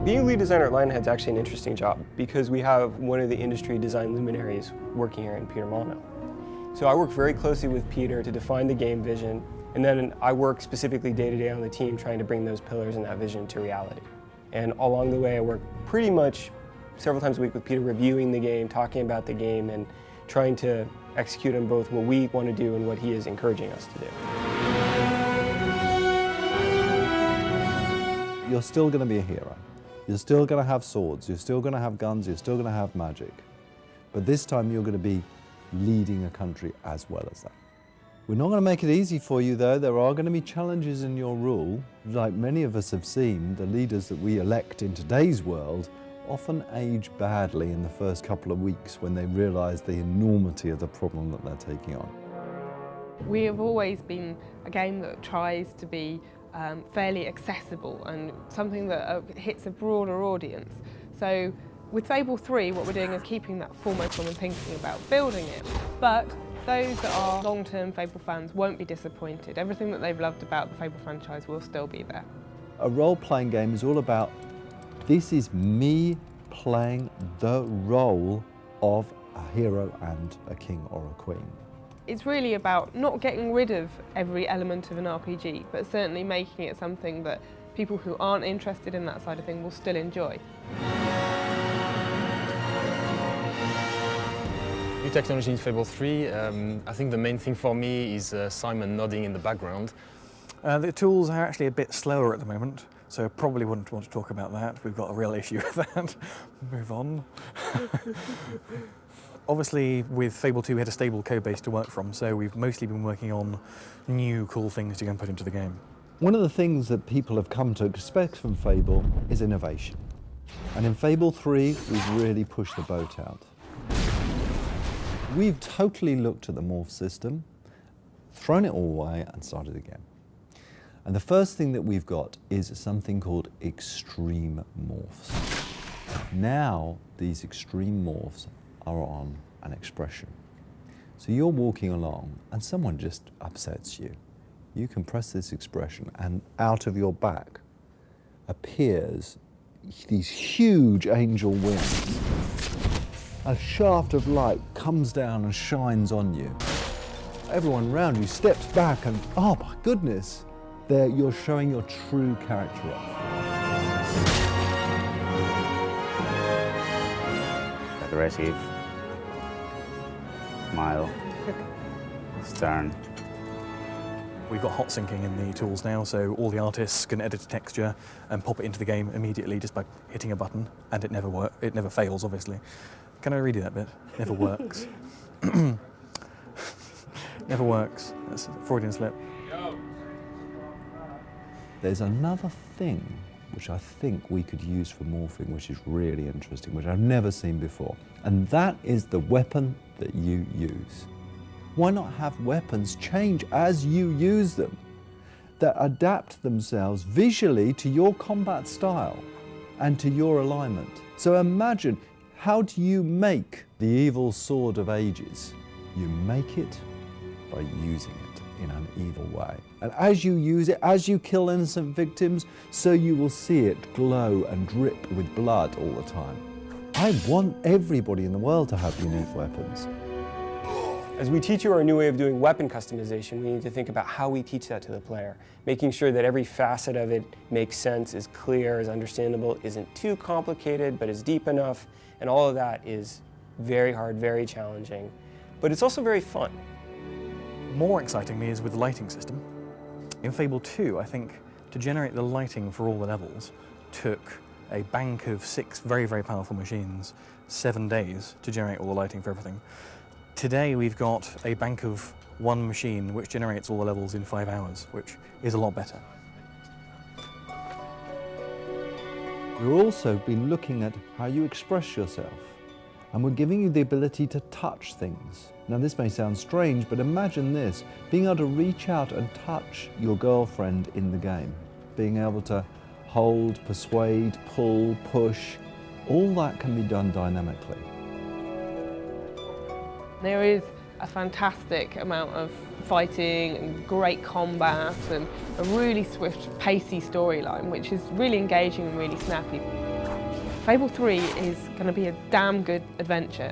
Being lead designer at Lionhead's actually an interesting job because we have one of the industry design luminaries working here in Peter Molyneux. So I work very closely with Peter to define the game vision, and then I work specifically day to day on the team trying to bring those pillars and that vision to reality. And along the way I work pretty much several times a week with Peter reviewing the game, talking about the game, and trying to execute on both what we want to do and what he is encouraging us to do. You're still going to be a hero. You're still going to have swords, you're still going to have guns, you're still going to have magic. But this time you're going to be leading a country as well as that. We're not going to make it easy for you though. There are going to be challenges in your rule. Like many of us have seen, the leaders that we elect in today's world often age badly in the first couple of weeks when they realise the enormity of the problem that they're taking on. We have always been a game that tries to be fairly accessible and something that hits a broader audience. So with Fable 3, what we're doing is keeping that foremost when we're thinking about building it. But those that are long-term Fable fans won't be disappointed. Everything that they've loved about the Fable franchise will still be there. A role-playing game is all about, this is me playing the role of a hero and a king or a queen. It's really about not getting rid of every element of an RPG, but certainly making it something that people who aren't interested in that side of things will still enjoy. New technology in Fable 3, I think the main thing for me is Simon nodding in the background. The tools are actually a bit slower at the moment, so I probably wouldn't want to talk about that. We've got a real issue with that. Move on. Obviously, with Fable 2, we had a stable code base to work from, so we've mostly been working on new cool things to go and put into the game. One of the things that people have come to expect from Fable is innovation. And in Fable 3, we've really pushed the boat out. We've totally looked at the morph system, thrown it all away, and started again. And the first thing that we've got is something called extreme morphs. Now, these extreme morphs are on an expression. So you're walking along and someone just upsets you. You can press this expression and out of your back appears these huge angel wings. A shaft of light comes down and shines on you. Everyone around you steps back and, oh my goodness, there you're showing your true character off. Aggressive, smile, stern. We've got hot syncing in the tools now, so all the artists can edit a texture and pop it into the game immediately just by hitting a button, and it never fails, obviously. Can I redo that bit? Never works. Never works. That's a Freudian slip. There's another thing which I think we could use for morphing, which is really interesting, which I've never seen before. And that is the weapon that you use. Why not have weapons change as you use them, that adapt themselves visually to your combat style and to your alignment? So imagine, how do you make the evil sword of ages? You make it by using it in an evil way. And as you use it, as you kill innocent victims, so you will see it glow and drip with blood all the time. I want everybody in the world to have unique weapons. As we teach you our new way of doing weapon customization, we need to think about how we teach that to the player, making sure that every facet of it makes sense, is clear, is understandable, isn't too complicated, but is deep enough, and all of that is very hard, very challenging, but it's also very fun. More excitingly is with the lighting system. In Fable 2, I think, to generate the lighting for all the levels took a bank of 6 very, very powerful machines, 7 days to generate all the lighting for everything. Today we've got a bank of 1 machine which generates all the levels in 5 hours, which is a lot better. We've also been looking at how you express yourself, and we're giving you the ability to touch things. Now this may sound strange, but imagine this, being able to reach out and touch your girlfriend in the game, being able to hold, persuade, pull, push, all that can be done dynamically. There is a fantastic amount of fighting and great combat and a really swift, pacey storyline, which is really engaging and really snappy. Fable 3 is going to be a damn good adventure.